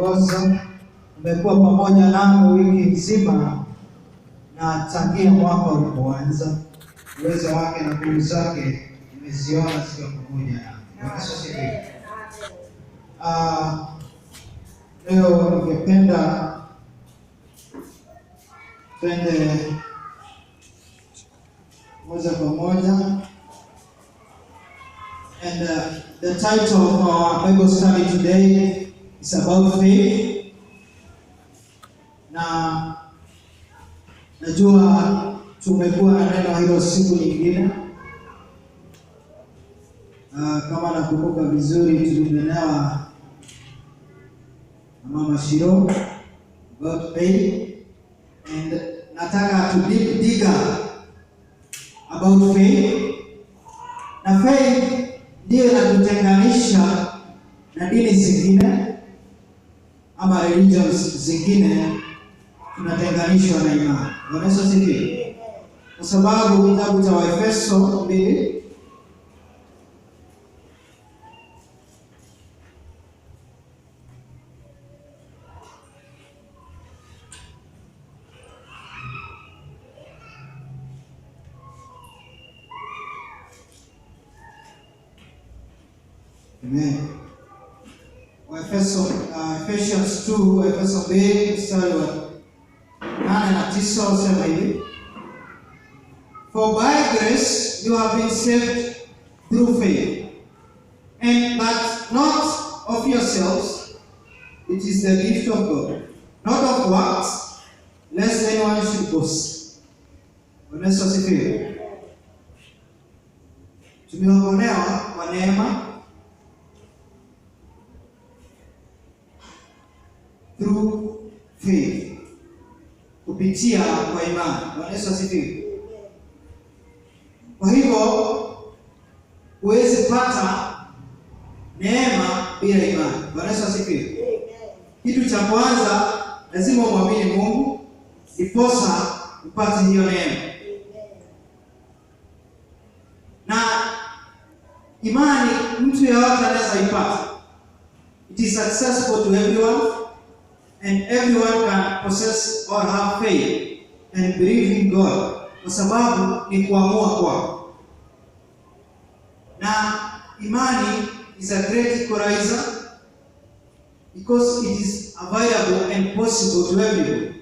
kutuongoza. Umekuwa pamoja nami wiki nzima na tangia mwaka ulipoanza. Uwezo wake na nguvu zake nimeziona zikiwa pamoja nami. Asifiwe. Leo ningependa twende moja kwa moja. And the title of our Bible study today is about faith. Na najua tumekuwa na neno hilo siku nyingine. Kama nakumbuka vizuri tulinenewa na Mama Shiro about faith. And nataka to dig about faith. Na faith ndio inatutenganisha na dini zingine ama religions zingine, tunatenganishwa na imani. Bwana Yesu asifiwe. Kwa sababu kitabu cha Waefeso 2 Amen. Ephesians 2, Efeso 2 mstari wa 8 na 9 usema hivi: For by grace you have been saved through faith, and that not of yourselves, it is the gift of God, not of works, lest anyone should boast. Bwana Yesu asifiwe. Tumeokolewa kwa neema through faith, kupitia kwa imani. Bwana Yesu asifiwe. Kwa hivyo huwezi pata neema bila imani. Bwana Yesu asifiwe. Kitu cha kwanza lazima umwamini Mungu ndiposa upate hiyo neema. Na imani mtu yeyote anaweza ipata. It is accessible to everyone. And everyone can possess or have faith and believe in God, kwa sababu ni kuamua kwao. Na imani is a great equalizer because it is available and possible to everyone.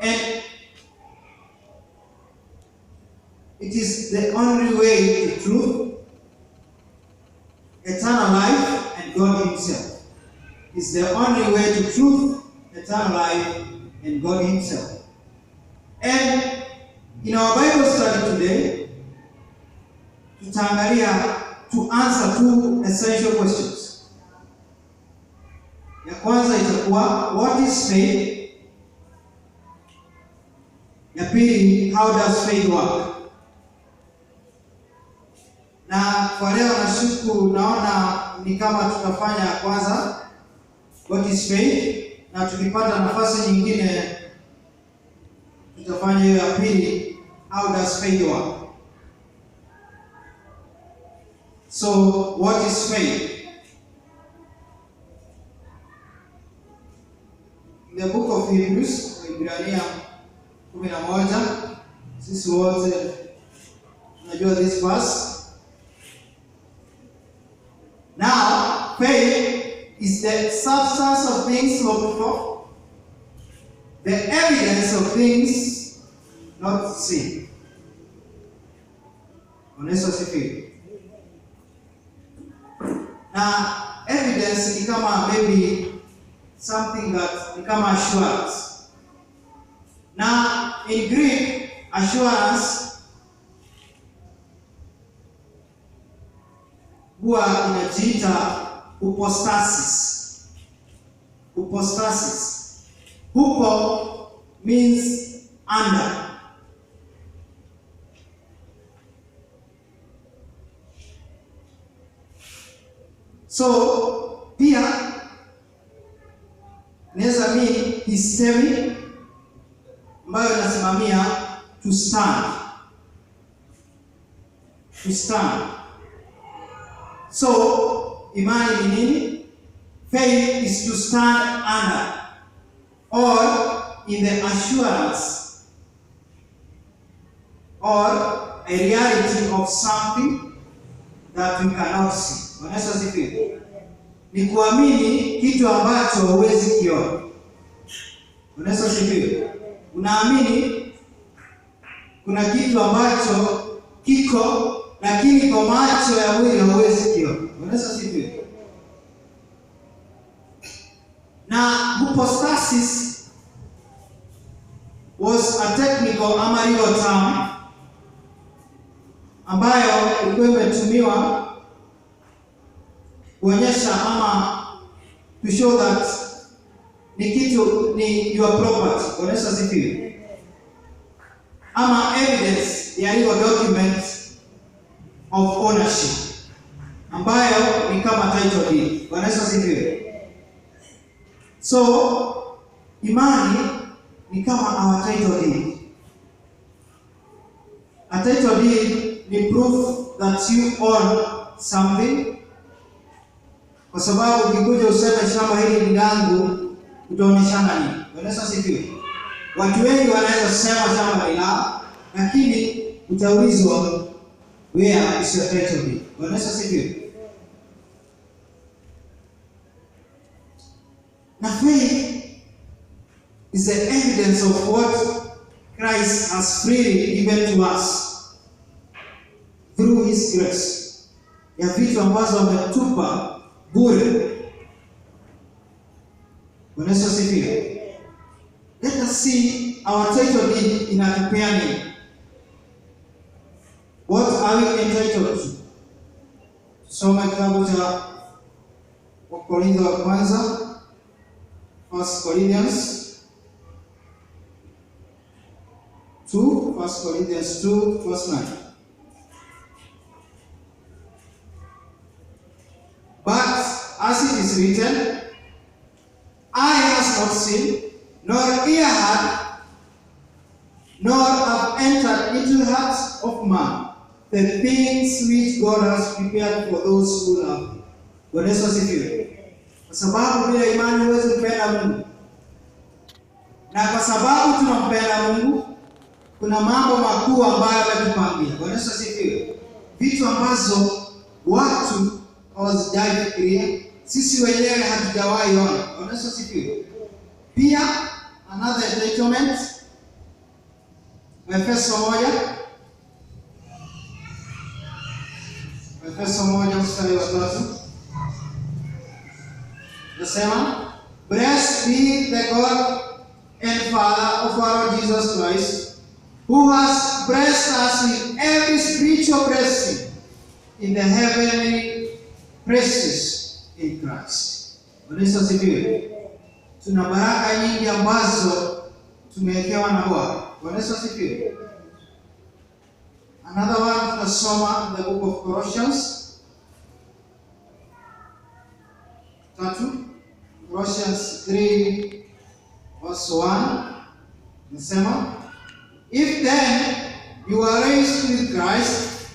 And it is the only way to truth, eternal life, and God Himself. Is the only way to truth, eternal life, and God Himself. And in our Bible study today, tutaangalia to answer two essential questions. Ya kwanza itakuwa what is faith? Ya pili, how does faith work? Na kwa leo nashuku naona ni kama tutafanya ya kwanza, what is faith, na tukipata nafasi nyingine tutafanya hiyo ya pili, how does faith work? So what is faith? In the book of Hebrews, Ibrania 11, sisi wote tunajua this verse. Now faith is the substance of things hoped for, the evidence of things not seen. Bwana Yesu asifiwe. Na evidence ni kama maybe something that ni kama assurance. Na in Greek, assurance huwa inajiita hypostasis. Hypostasis. Hupo means under. So pia inaweza mean histemi, ambayo inasimamia to stand. To stand. So imani ni nini? faith is to stand under or in the assurance or a reality of something that we cannot see. Wanaweza sifiwe. Ni kuamini kitu ambacho huwezi kiona. Wanaweza sifiwe. Unaamini kuna kitu ambacho kiko lakini kwa macho ya mwili hauwezi kiona. Wanaweza sifiwe. Na hypostasis was a technical ama legal term ambayo ilikuwa imetumiwa kuonyesha ama to show that ni kitu ni your property. Wanaweza sifiwe. Ama evidence ya legal document of ownership ambayo ni kama title deed. Wanaweza sifiwe. So imani ni kama our title deed. A title deed ni proof that you own something. Kwa sababu ukikuja useme shamba hili ni langu, utaoneshana nini? Wanaweza sifiwe. Watu wengi wanaweza sema shamba ni lao, lakini utaulizwa where is your title deed? Wanaweza sifiwe. Na faith is the evidence of what Christ has freely given to us through his grace. Ya vitu ambazo ametupa bure. Wanaweza sifiwe. Let us see our title deed inatupea nini? What are we entitled to? Soma kitabu cha Wakorintho wa kwanza, 1 Corinthians 2 verse 9. But as it is written, eye has not seen, nor ear heard, nor have entered into the heart of man the things which God has prepared for those who love him. Wanaweza sifiwe. Kwa sababu bila imani huwezi kupenda Mungu. Na kwa sababu tunampenda Mungu, kuna mambo makuu ambayo ametupangia. Wanaweza sifiwe. Vitu ambazo watu hawajawahi fikiria, sisi wenyewe hatujawahi ona. Wanaweza sifiwe. Pia another entitlement, Efeso 1 mstari wa 3. Nasema, blessed be the God and Father of our Lord Jesus Christ, who has blessed us with every spiritual blessing in the heavenly places in Christ. Wanaweza sifiwe. Tuna baraka nyingi ambazo tumewekewa na Bwana. Wanaweza sifiwe. Another one tunasoma the book of Colossians 3 verse 1. Nasema, if then you are raised with Christ,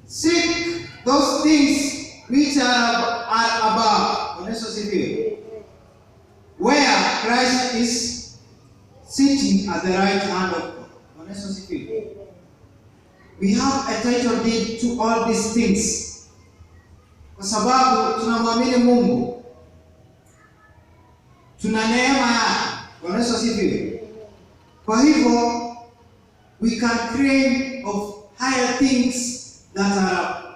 seek those things which are above. Wanaweza sifiwe. Where Christ is sitting at the right hand of God. Wanaweza sifiwe. We have a title deed to all these things. Kwa sababu tunamwamini Mungu. Tuna neema yake. Wanaweza sifiwe. Kwa hivyo we can claim of higher things that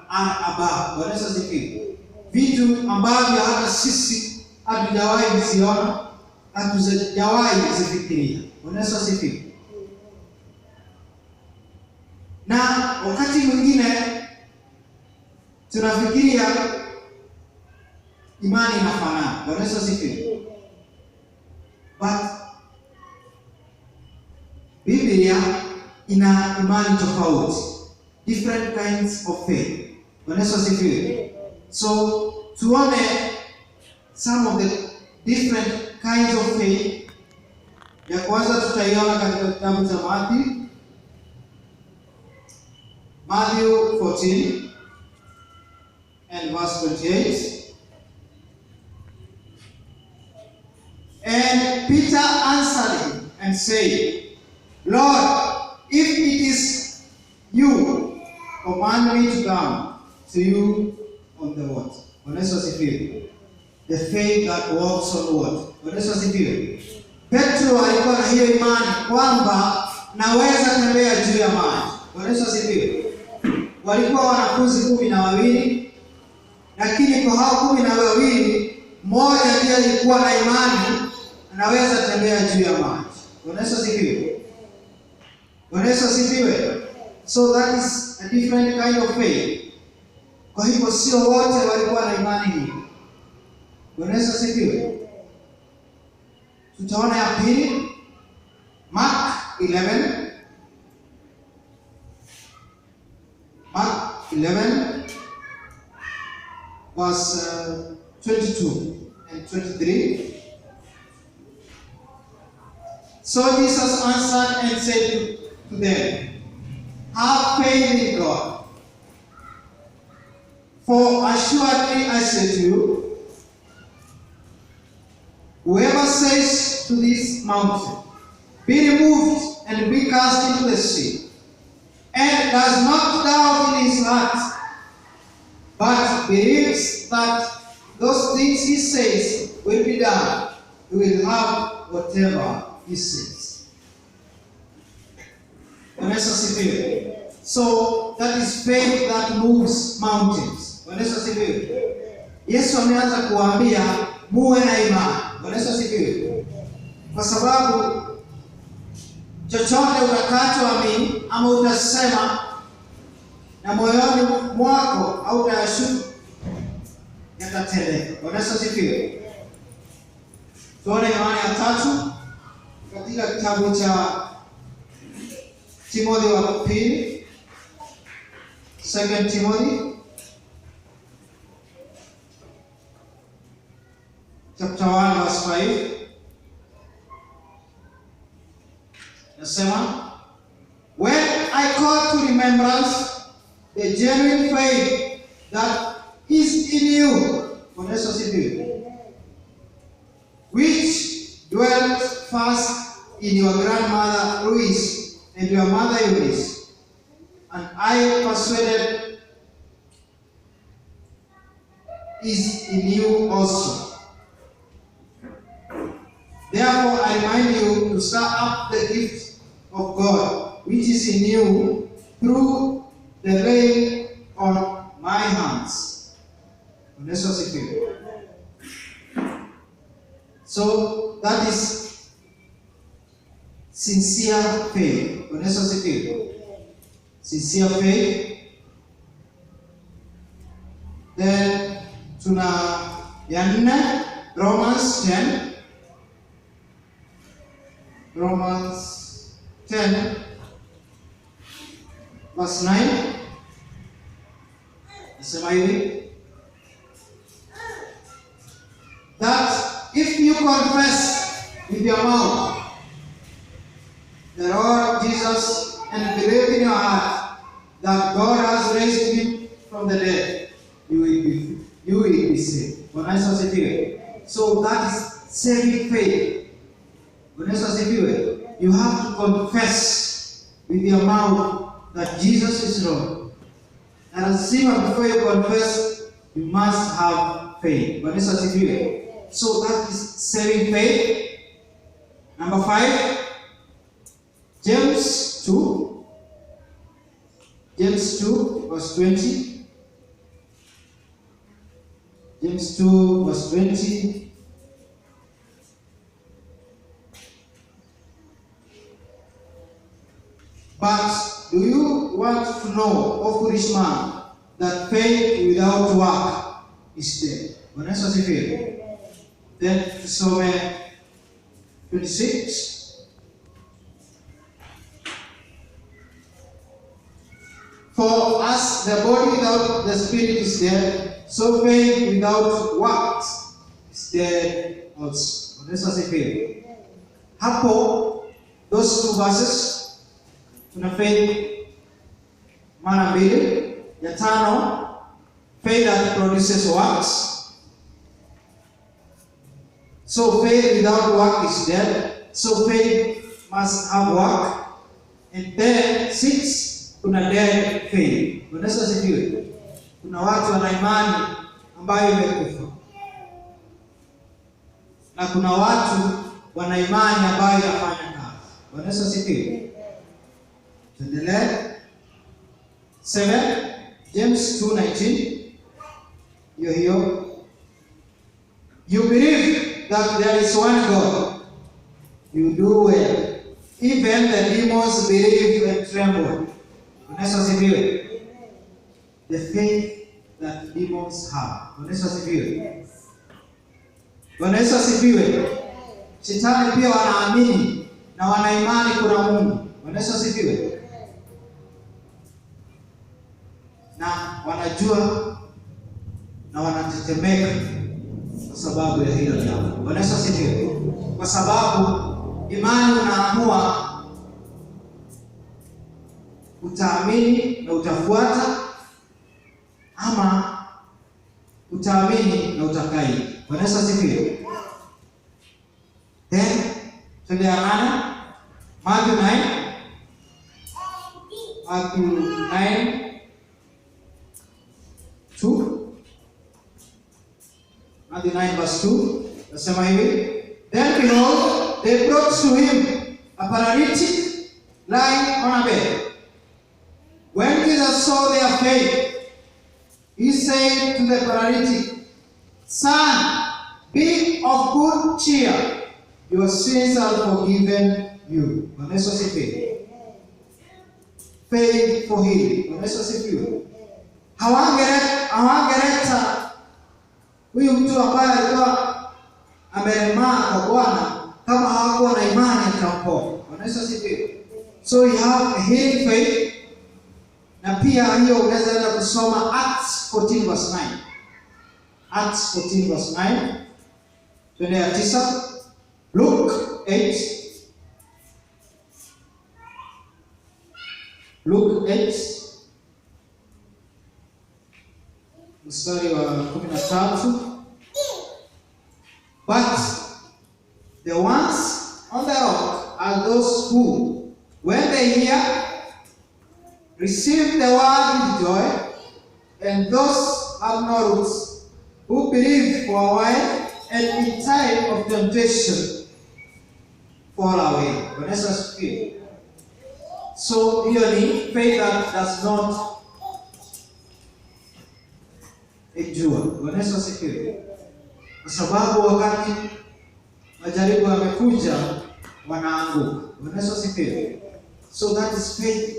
are above. Wanaweza sifiwe. Vitu ambavyo hata sisi hatujawahi kuziona, hatujawahi kuzifikiria. Wanaweza sifiwe. Na wakati mwingine tunafikiria imani inafanana. Wanaweza sifiwe. But Biblia ina imani tofauti. Different kinds of faith. Wanaweza sifiwe. So tuone some of the different kinds of faith. Ya kwanza tutaiona katika kitabu cha Matthew 14 and verse 28. And Peter answered him and said, Lord, if it is you, command me to come to you on the water. Bwana Yesu asifiwe. The faith that walks on water. Bwana Yesu asifiwe. Petro alikuwa na hiyo imani kwamba naweza tembea juu ya maji. Bwana Yesu asifiwe. Walikuwa wanafunzi 12, lakini kwa hao 12, mmoja ndiye alikuwa na imani anaweza tembea juu ya maji. Bwana Yesu asifiwe. Bwana Yesu asifiwe. So that is a different kind of faith. Kwa hivyo sio wote walikuwa na imani hii. Bwana Yesu asifiwe. Tutaona ya pili, Mark 11. Mark 11 verse 22 and 23. So Jesus answered and said to them, have faith in God. For assuredly I say to you, whoever says to this mountain, be removed and be cast into the sea, and does not doubt in his heart, but believes that those things he says will be done, he will have whatever he says. So that is faith that moves mountains. Yesu ameanza kuambia muwe na imani. Kwa sababu chochote utakachoamini ama utasema na moyoni mwako au utayashuku yatatendeka. Tuone Yohana ya 3 katika kitabu cha Timothy wa pili, 2 Timothy chapter 1 verse 5. Nasema, when I call to remembrance the genuine faith that is in you, which dwelt first in your grandmother Louise and your mother Eunice, and I persuaded is in you also. Therefore I remind you to stir up the gift of God which is in you through the laying on my hands. So that is sincere faith. Sincere faith. Then tuna ya 4, Romans 10. Romans 10 verse 9. Nasema hivi, that if you confess with your mouth the Lord Jesus and believe in your heart that God has raised him from the dead, you will be saved. So that is saving faith. You have to confess with your mouth that Jesus is Lord. And as before you confess, you must have faith. So that is saving faith. Number 5, James 2. James 2 verse 20. James 2 verse 20. But do you want to know, O foolish man, that faith without work is dead? Then tusome 26. For as the body without the spirit is dead, so faith without works is dead also. Hapo, those 2 verses, tuna faith mara 2. Ya 5, faith that produces works. So faith without work is dead. So faith must have work. And then 6, kuna dead faith. Unaweza sifiwe. Kuna watu wana imani ambayo imekufa. Na kuna watu wana imani ambayo inafanya kazi. Unaweza sifiwe. Tuendelee. 7, James 2:19. Hiyo. You believe that there is one God. You do well. Even the demons believe and tremble. Unaweza sifiwe. The faith that demons have. Unaweza sifiwe. Unaweza sifiwe. Shetani pia wanaamini na wana imani kuna Mungu. Unaweza sifiwe. Na wanajua na wanatetemeka kwa sababu ya hilo jambo. Unaweza sifiwe. Kwa sababu imani unaamua utaamini na utafuata, ama utaamini na utakai. Unaweza sifiwe. Then tulianana Matthew 9 2. Matthew 9 verse 2. Nasema hivi. Then behold, they brought to him a paralytic lying on a bed. When Jesus saw their faith, he said to the paralytic, Son, be of good cheer. Your sins are forgiven you. Unaweza sifiwe. Faith for healing. Unaweza sifiwe. Hawangeleta huyu mtu ambaye alikuwa amelemaa kwa Bwana kama hawakuwa na imani atampona. Unaweza sifiwe. So you have a healing faith. Na pia hiyo unaweza enda kusoma Acts 14 verse 9. Acts 14 verse 9. Twende ya 9. Luke 8. Luke 8. Mstari wa 13. But the ones on the rock are those who, when they hear, receive the word with joy, and those have no roots, who believe for a while, and in time of temptation fall away. Unaweza sifiwe. So hiyo ni faith that does not endure. Unaweza sifiwe. Kwa sababu wakati majaribu yamekuja wanaanguka. Unaweza sifiwe. So that is faith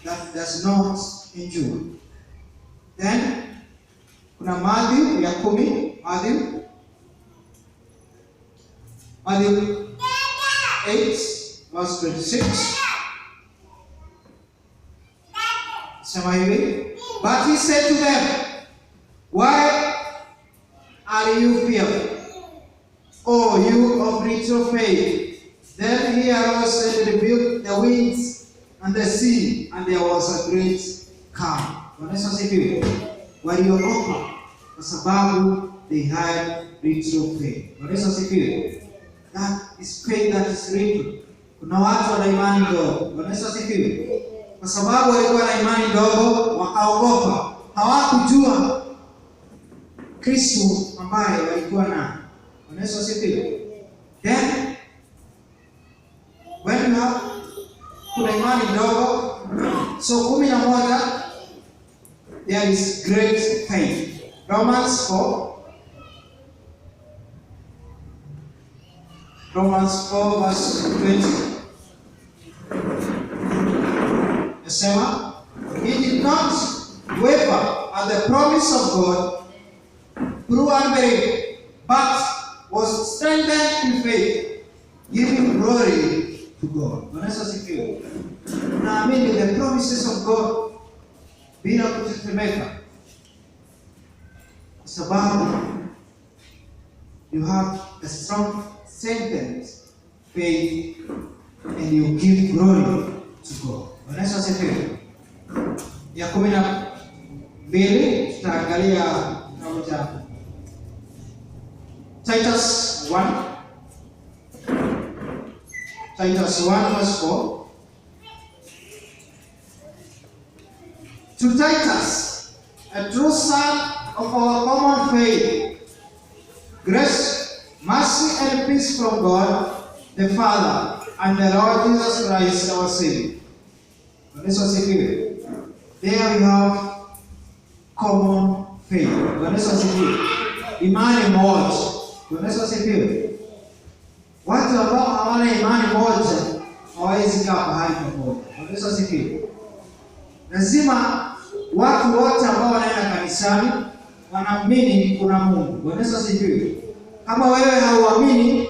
that does not endure. Then kuna Matthew ya 10, Matthew 8 verse 26. Sema hivi. But he said to them, why are you fearful, O you of little faith? Then he arose and rebuked the winds and the sea, and there was a great calm. Unaweza sifiwe. Waliogopa kwa sababu they had little faith. Unaweza sifiwe. That is faith that is real. Kuna watu wana imani ndogo. Unaweza sifiwe. Kwa sababu walikuwa na imani ndogo, wakaogopa. Hawakujua Kristo ambaye walikuwa na. Unaweza sifiwe. Then when you have kuna imani ndogo, so 11, there is great faith. Romans 4 verse 20. Nasema, he did not waver at the promise of God through unbelief, but was strengthened in faith, giving glory to God. Unaweza sifiwe. Naamini the promises of God bila kutetemeka. Kwa sababu you have a strong sentence, faith, and you give glory to God. Unaweza sifiwe. Ya 12 tutaangalia kitabu cha Titus 1. Titus 1 verse 4. To Titus, a true son of our common faith, grace, mercy, and peace from God, the Father, and the Lord Jesus Christ, our Savior. There we have common faith. Imani moja. Watu ambao hawana imani moja hawawezi kaa mahali pamoja. Lazima watu wote ambao wanaenda kanisani wanaamini kuna Mungu. Kama wewe hauamini,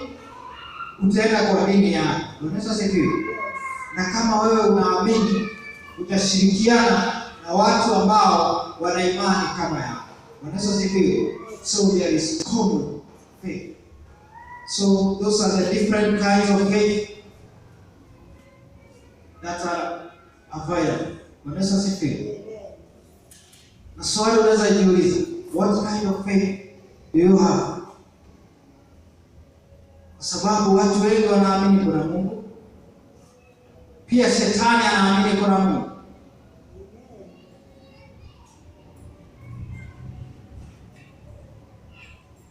utaenda kwa dini yako. Na kama wewe unaamini, utashirikiana na watu ambao wana imani kama yako. So there is common faith. So those are the different kinds of faith that are available. Na swali unaweza jiuliza, what kind of faith do you have? Kwa sababu watu wengi wanaamini kuna Mungu. Pia shetani anaamini kuna Mungu.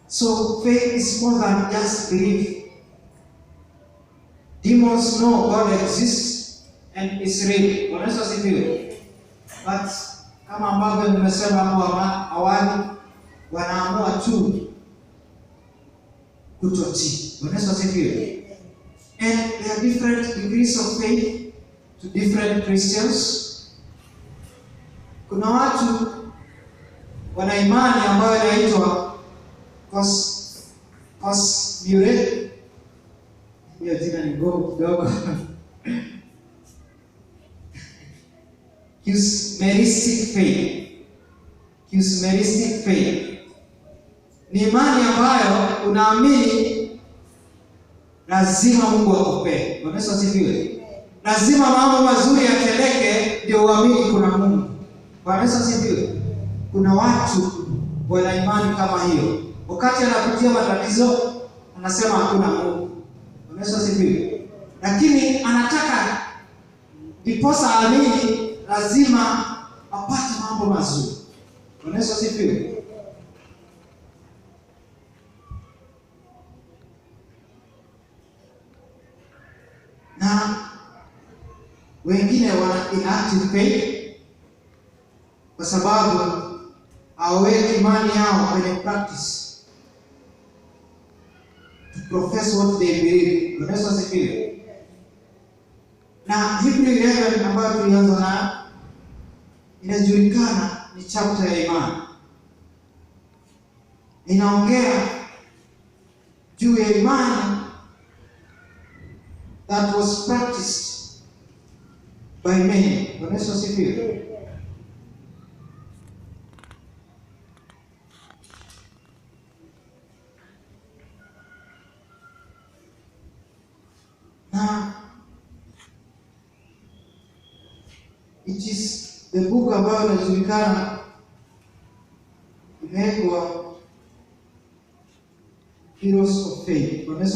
So faith is more than just belief. Demons know God exists and is real. But kama ambavyo nimesema hapo awali, wanaamua tu kutotii. And there are different degrees of faith to different Christians. Kuna watu wana imani ambayo inaitwa Cosmure. Hiyo jina ni ngumu kidogo. Charismatic faith. Ni imani ambayo unaamini lazima Mungu akupee. Lazima mambo mazuri yatendeke ndio uamini kuna Mungu. Kuna watu wana imani kama hiyo. Wakati anapitia matatizo, anasema hakuna Mungu. Lakini anataka ndiposa aamini, lazima apate mambo mazuri. Na wengine wana inactive faith kwa sababu hawaweki imani yao kwenye practice. Profess what they believe. Na Hebrew 11 ambayo tulianza na inajulikana ni chapter ya imani. Inaongea juu ya imani that was practiced by many. It is the book ambayo inajulikana imeitwa Heroes of Faith. Kwa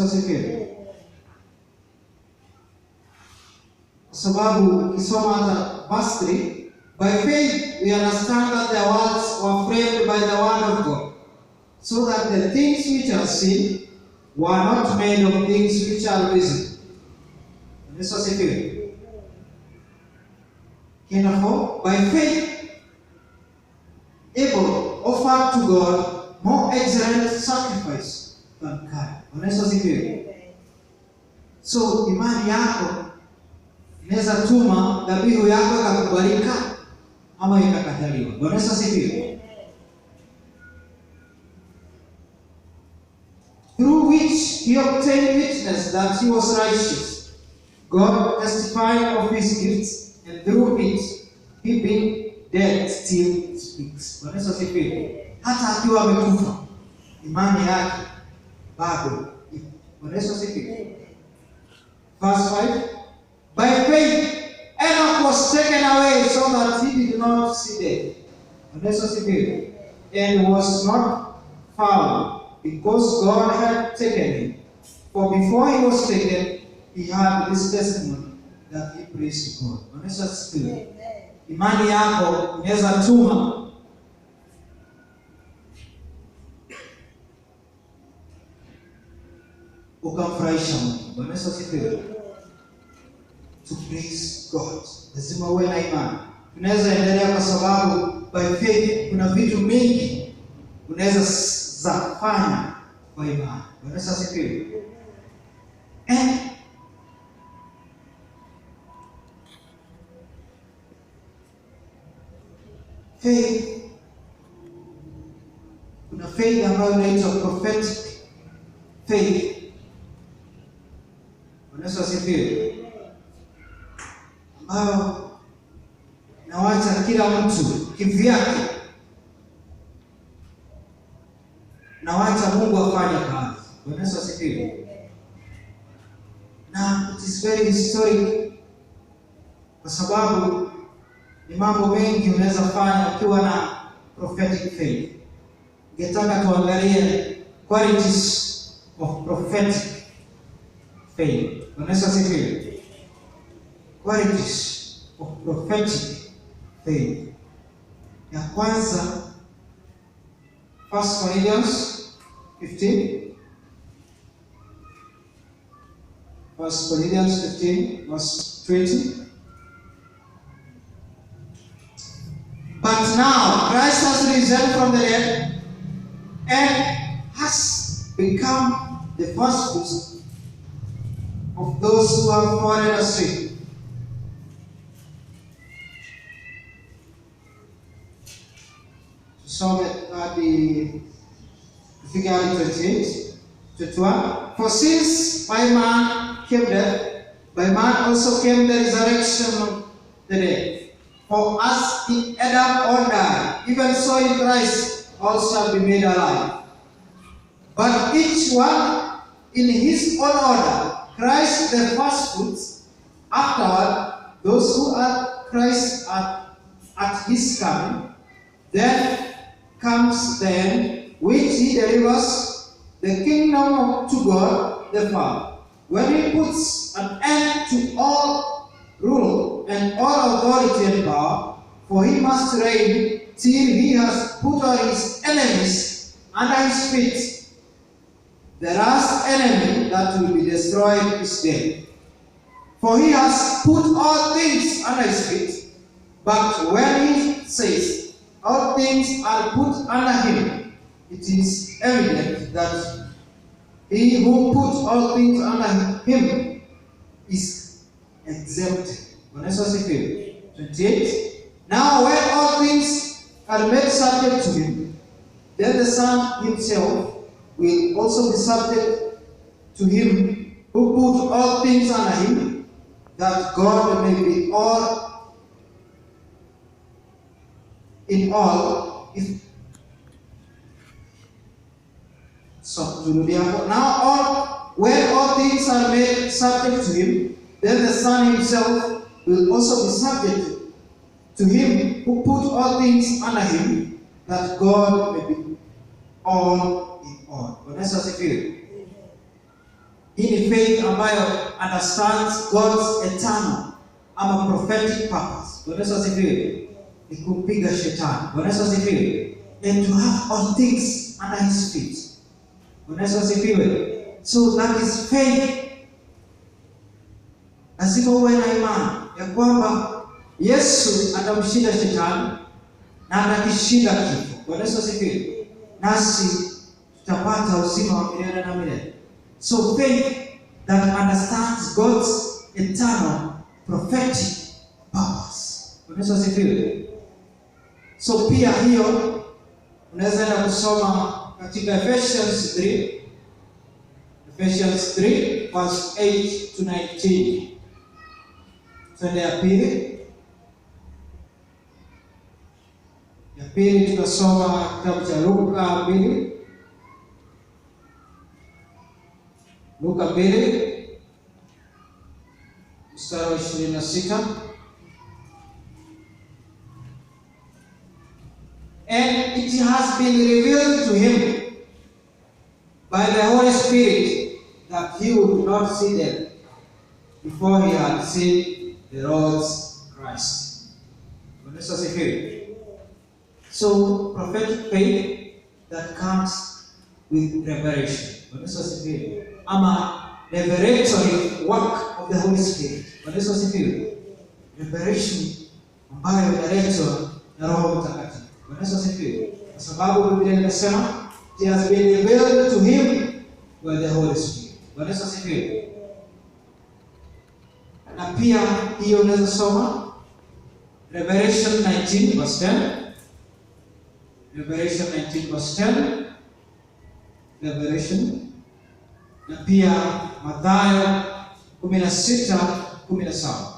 sababu ukisoma hata verse 3, by faith we understand that the worlds were framed by the word of God, so that the things which are seen were not made of things which are visible. By faith, Abel offered to God more excellent sacrifice than Cain. So imani yako inaweza tuma dhabihu yako ikakubalika ama ikakataliwa. Through which he obtained witness that he was righteous, God testifying of his gifts, and through it he being dead still speaks. Hata akiwa amekufa, imani yake bado ipo. Verse 5, by faith Enoch was taken away so that he did not see death, and was not found because God had taken him. For before he was taken, he had this testimony that he praised God. Honest spirit. Imani yako inaweza tuma ukamfurahisha Mungu. Bwana Yesu asifiwe. To praise God. Lazima uwe na imani. Tunaweza endelea kwa sababu by faith kuna vitu mingi unaweza zafanya kwa imani. Bwana Yesu asifiwe. And faith, kuna faith ambayo inaitwa prophetic faith. Bwana Yesu asifiwe. Ambayo nawacha kila mtu kivyake, nawacha Mungu afanye kazi. Bwana Yesu asifiwe. Na it is very historic kwa sababu ni mambo mengi unaweza fanya ukiwa na prophetic faith. Ningetaka tuangalie qualities of prophetic faith. Bwana Yesu asifiwe. Qualities of prophetic faith. Ya kwanza, 1 Corinthians 15. 1 Corinthians 15 verse 20. But now Christ has risen from the dead and has become the firstfruits of those who have fallen asleep. So that the figure 28, 21. For since by man came death, by man also came the resurrection of the dead. For as in Adam all died, even so in Christ all shall be made alive. But each one in his own order, Christ the firstfruits, afterward those who are Christ at his coming. Then comes the end, which he delivers the kingdom to God the Father, when he puts an end to all rule and all authority and power, for he must reign till he has put all his enemies under his feet. The last enemy that will be destroyed is death. For he has put all things under his feet. But when he says all things are put under him, it is evident that he who put all things under him is exempted. 28. Now when all things are made subject to him, then the Son himself will also be subject to him who put all things under him, that God may be all in all. Now when all things are made subject to him, then the Son himself will also be subject to him who put all things under him, that God may be all in all. Bwana Yesu asifiwe. Hii ni faith ambayo understands God's eternal ama prophetic purpose. Bwana Yesu asifiwe. Ni kumpiga shetani. Bwana Yesu asifiwe. And to have all things under his feet. Bwana Yesu asifiwe. So that is faith. Lazima uwe na imani ya kwamba Yesu atamshinda shetani na atakishinda kifo. Bwana Yesu asifiwe. Nasi tutapata uzima wa milele na milele. So faith that understands God's eternal prophetic purpose. Bwana Yesu asifiwe. So pia hiyo unaweza enda kusoma katika Ephesians 3. Ephesians 3 verse 8 to 19. Twende ya pili. Ya pili tutasoma kitabu cha Luka 2. Luka 2 mstari wa 26. And it has been revealed to him by the Holy Spirit that he would not see them before he had seen the Lord's Christ. So, prophetic faith that comes with revelation. Ama revelatory work of the Holy Spirit. Revelation ambayo inaletwa na Roho Mtakatifu. Kwa sababu Biblia inasema it has been revealed to him by the Holy Spirit. Na pia hiyo unaweza soma Revelation 19 verse 10. Revelation 19 verse 10. Revelation. Na pia Mathayo 16:17.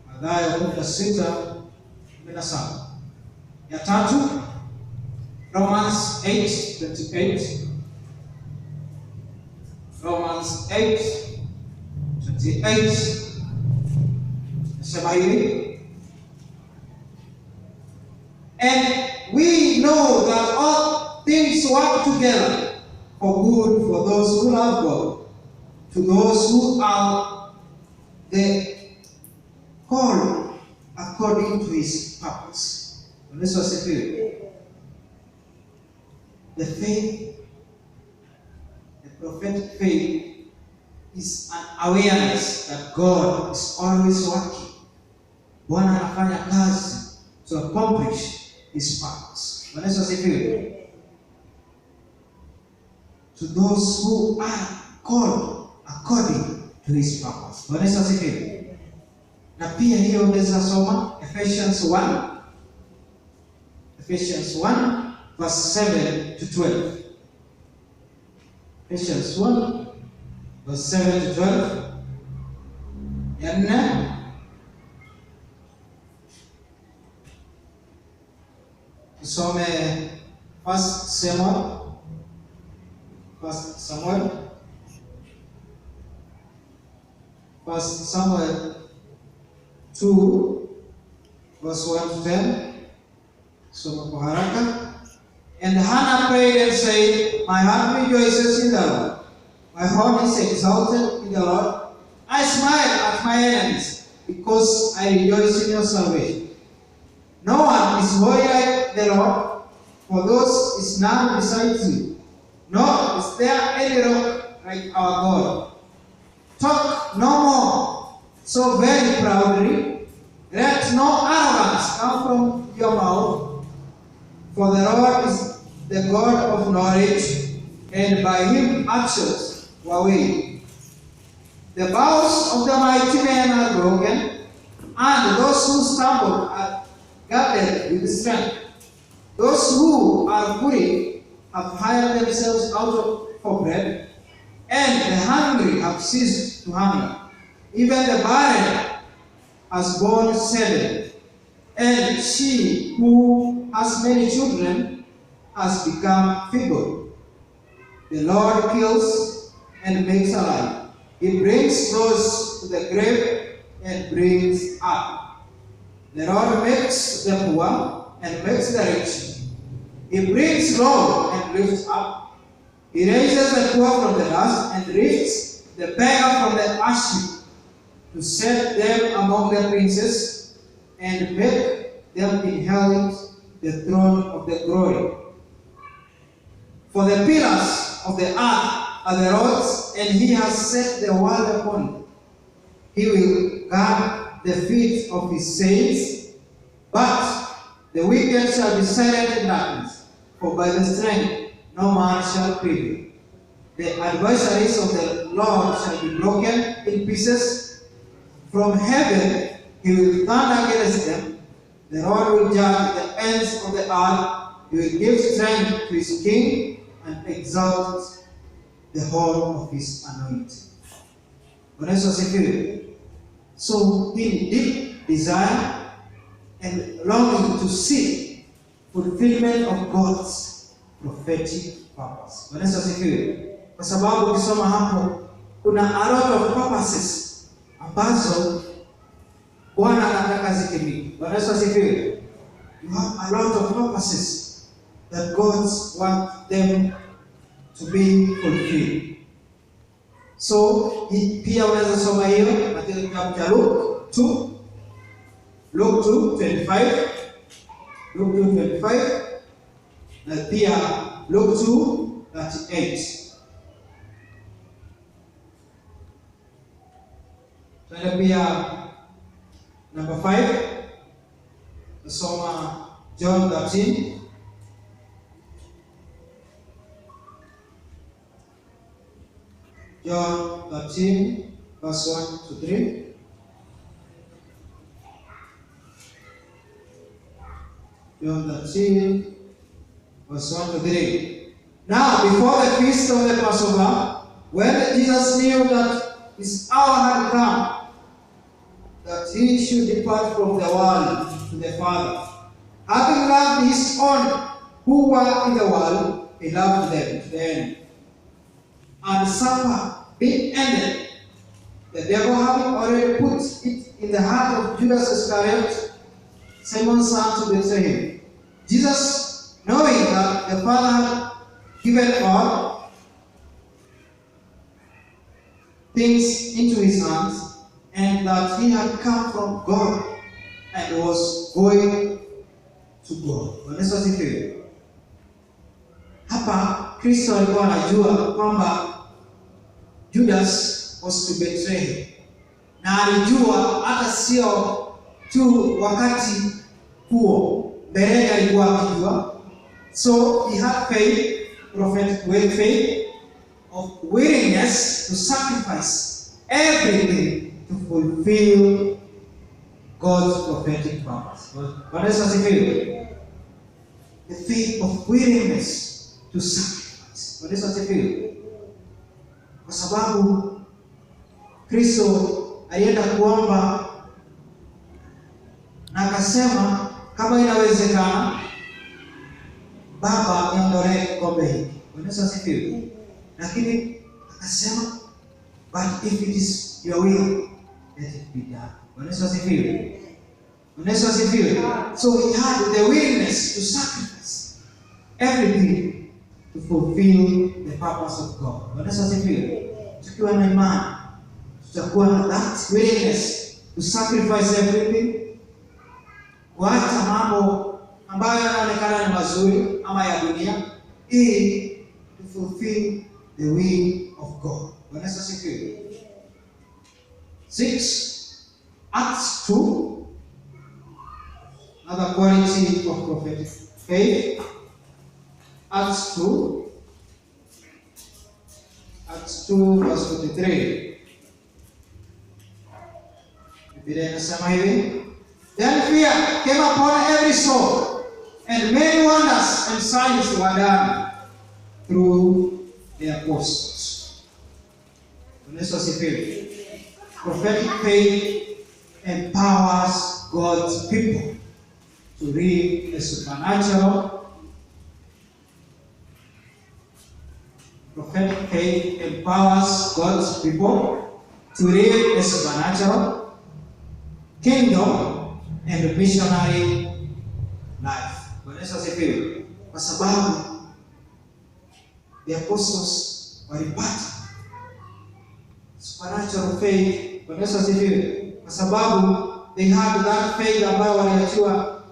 Mathayo 16:17. Ya tatu Romans 8:28. Romans 8:28. Nasema hivi. And we know that all things work together for good for those who love God, to those who are the called according to his purpose. The faith, the prophetic faith, is an awareness that God is always working. Bwana anafanya kazi to accomplish his purpose. To those who are called according to his purpose. Na pia hiyo unaweza soma Ephesians 1 verse 7 to 12. Ephesians 1 verse 7 to 12. Ya nne, tusome First Samuel 2 verse 1 to 10. Soma kwa haraka. And Hannah prayed and said, my heart rejoices in the Lord. My heart is exalted in the Lord. I smile at my enemies, because I rejoice in your salvation. No one is holy like the Lord, for those is none besides you. Nor is there any rock like our God. Talk no more so very proudly. Let no arrogance come from your mouth. For the Lord is the God of knowledge, and by him actions were weighed. The bows of the mighty men are broken, and those who stumble are guarded with strength. Those who are hungry have hired themselves out for bread, and the hungry have ceased to hunger. Even the barren has borne 7, and she who has many children has become feeble. The Lord kills and makes alive. He brings those to the grave and brings up. The Lord makes the poor and makes the rich. He brings low and lifts up. He raises the poor from the dust and lifts the beggar from the ash heap, to set them among the princes and make them inherit the throne of the glory. For the pillars of the earth are the Lord's, and he has set the world upon it. He will guard the feet of his saints, but the wicked shall be silent in darkness, for by the strength no man shall prevail. The adversaries of the Lord shall be broken in pieces. From heaven he will thunder against them. The Lord will judge the ends of the earth. He will give strength to his king and exalt the whole of his anointing. So in deep desire and longing to see fulfillment of God's prophetic purpose. Kwa sababu ukisoma hapo kuna a lot of purposes ambazo Bwana anataka zitimie. Bwana Yesu asifiwe. You have a lot of purposes that God wants them to be fulfilled. So pia unaweza soma hiyo katika kitabu cha Luke 2:25, Luke 2:25 na pia Luke 2:38. Tuna pia number 5, nasoma John 13. John 13, verse 1 to 3. John 13, verse 1 to 3. Now, before the feast of the Passover, when Jesus knew that his hour had come, that he should depart from the world to the Father, having loved his own who were in the world, he loved them to the end. And supper being ended, the devil having already put it in the heart of Judas Iscariot, Simon's son, to betray him. Jesus, knowing that the Father had given all things into his hands, and that he had come from God and was going to God. Yesu asifiwe. Hapa Kristo alikuwa anajua kwamba Judas was to betray him. Na alijua hata sio tu wakati huo, mbele alikuwa akijua. So he had faith, prophetic faith of willingness to sacrifice everything to fulfill God's prophetic purpose. Bwana Yesu asifiwe. The faith of willingness to sacrifice. Bwana Yesu asifiwe. Kwa sababu Kristo alienda kuomba na akasema kama inawezekana, Baba niondolee kikombe hiki. Bwana Yesu asifiwe. Lakini akasema, but if it is your will, let it be done. Bwana Yesu asifiwe. Bwana Yesu asifiwe. So he had the willingness to sacrifice everything to fulfill the purpose of God. Bwana Yesu asifiwe. Tukiwa na imani, tutakuwa na that willingness to sacrifice everything, kuacha mambo ambayo yanaonekana ni mazuri ama ya dunia, ili to fulfill the will of God. Bwana Yesu asifiwe. 6, Acts 2, another quality of prophetic faith. Acts 2, verse 43. Biblia inasema hivi, then fear came upon every soul, and many wonders and signs were done through the apostles. Yesu asifiwe. Prophetic faith empowers God's people to reap the supernatural. Prophetic faith empowers God's people to reap the supernatural, kingdom, and missionary life. Bwana Yesu asifiwe. Kwa sababu the apostles walipata supernatural faith. Bwana Yesu asifiwe. Kwa sababu they had that faith ambayo waliachiwa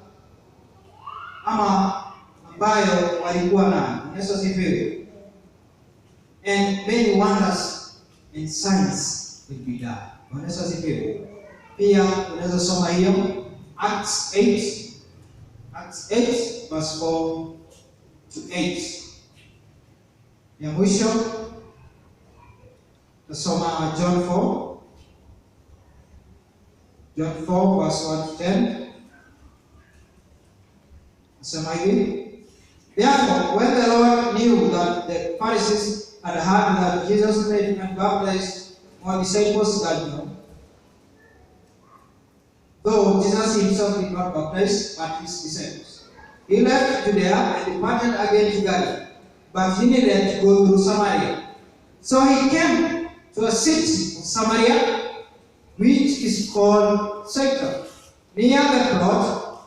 ama ambayo walikuwa nayo. Bwana Yesu asifiwe. And many wonders and signs will be done. Bwana Yesu asifiwe. Pia unaweza soma hiyo Acts 8 verse 4 to 8. Ya mwisho nasoma John 4 verse 1 to 10. Nasema hivi, therefore when the Lord knew that the Pharisees had heard that Jesus made and baptized more disciples than John, though Jesus himself did not baptize but his disciples, he left Judea and departed again to Galilee, but he needed to go through Samaria. So he came to a city of Samaria, which is called Sychar, near the plot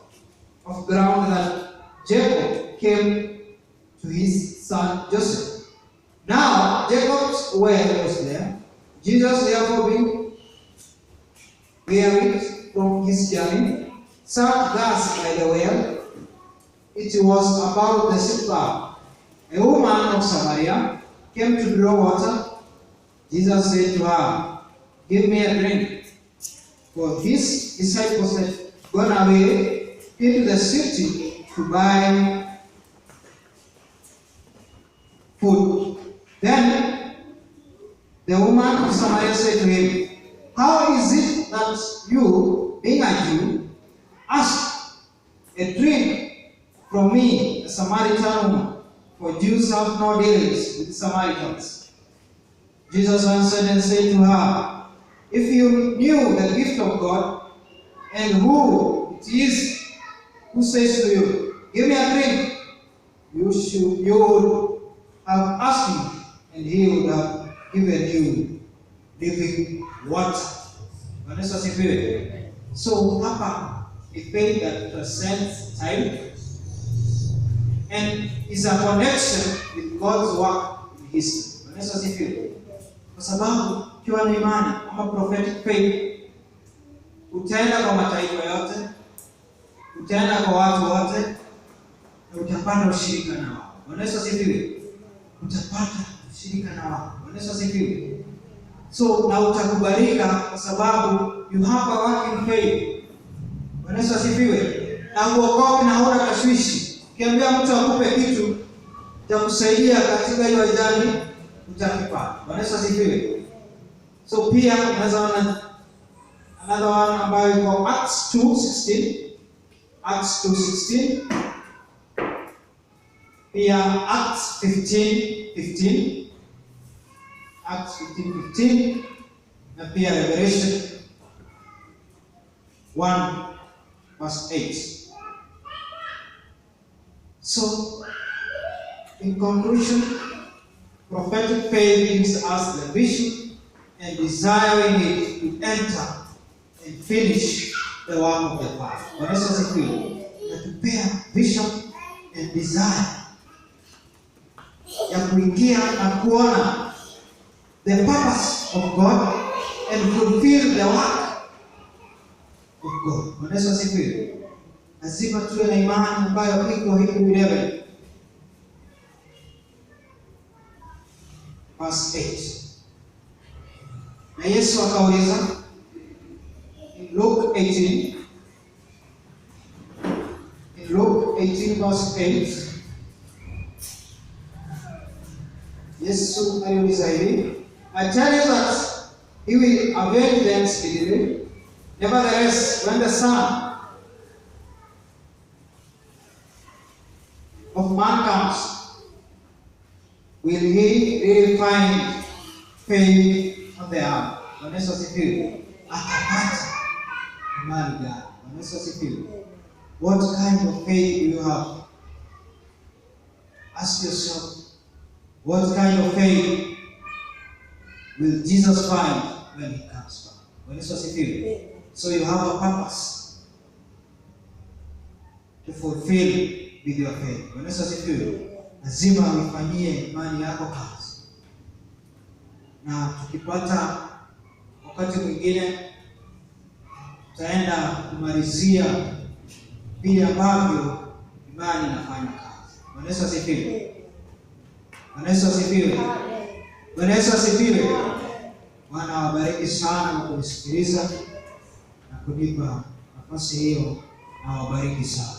of ground that Jacob came to his son Joseph. Now Jacob's well was there. Jesus, therefore, being wearied from his journey, sat thus by the well. It was about the sixth hour. A woman of Samaria came to draw water. Jesus said to her, "Give me a drink." For his disciples had gone away into the city to buy food. Then the woman of Samaria said to him, "How is it that you, being a Jew, ask a drink from me, a Samaritan woman? For Jews have no dealings with Samaritans." Jesus answered and said to her, "If you knew the gift of God, and who it is who says to you, 'Give me a drink,' you would have asked him, and he would have given you living water." So hapa ni faith that transcends time and is a connection with God's work in history. Kwa sababu ukiwa na imani ama prophetic faith, utaenda kwa mataifa yote, utaenda kwa watu wote, na utapata ushirika na wao. Utapata ushirika na wao. So na utakubalika kwa sababu you have a working faith. Na uokoke na huna tashwishi. Ukiambia mtu akupe kitu cha kusaidia katika hiyo ajali, utakipata. So pia unaweza ona another one ambayo iko Acts 2:16. Pia Acts 15:15. Acts 15:15 na pia Revelation 1:8. So in conclusion, prophetic faith gives us the vision and desire we need to enter and finish the work of the Father. Natupea vision and desire ya kuingia na kuona the purpose of God and fulfill the work of God. Lazima tuwe na imani ambayo iko hivi level. Verse 8. Na Yesu akauliza in Luke 18 verse 8. Yesu aliuliza hivi, "I tell you that he will avenge them speedily. Nevertheless, when the Son of Man comes, will he really find faith on the earth?" Atapata imani gani? What kind of faith do you have? Ask yourself, what kind of faith will Jesus find when he comes back? So you have a purpose to fulfill with your faith. Lazima uifanyie imani yako kazi. Na tukipata wakati mwingine tutaenda kumalizia vile ambavyo imani inafanya kazi. Bwana Yesu asifiwe. Bwana awabariki sana kwa kunisikiliza na kunipa nafasi hiyo, na awabariki sana.